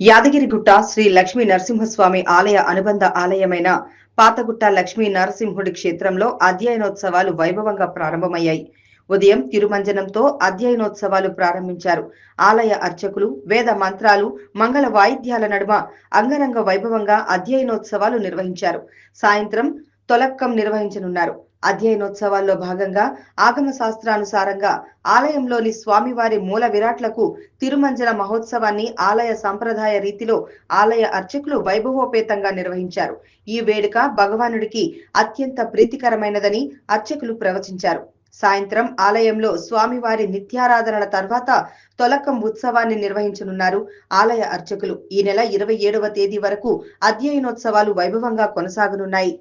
యాదగిరిగుట్ట శ్రీ లక్ష్మీ నరసింహస్వామి ఆలయ అనుబంధ ఆలయమైన పాతగుట్ట లక్ష్మీ నరసింహుడి క్షేత్రంలో అధ్యయనోత్సవాలు వైభవంగా ప్రారంభమయ్యాయి. ఉదయం తిరుమంజనంతో అధ్యయనోత్సవాలు ప్రారంభించారు. ఆలయ అర్చకులు వేద మంత్రాలు, మంగళ వాయిద్యాల నడుమ అంగరంగ వైభవంగా అధ్యయనోత్సవాలు నిర్వహించారు. సాయంత్రం తొలక్కం నిర్వహించనున్నారు. అధ్యయనోత్సవాల్లో భాగంగా ఆగమ శాస్త్రానుసారంగా ఆలయంలోని స్వామివారి మూల విరాట్లకు తిరుమంజన మహోత్సవాన్ని ఆలయ సంప్రదాయ రీతిలో ఆలయ అర్చకులు వైభవోపేతంగా నిర్వహించారు. ఈ వేడుక భగవానుడికి అత్యంత ప్రీతికరమైనదని అర్చకులు ప్రవచించారు. సాయంత్రం ఆలయంలో స్వామివారి నిత్యారాధనల తర్వాత తొలకం ఉత్సవాన్ని నిర్వహించనున్నారు ఆలయ అర్చకులు. ఈ నెల 27వ తేదీ వరకు అధ్యయనోత్సవాలు వైభవంగా కొనసాగనున్నాయి.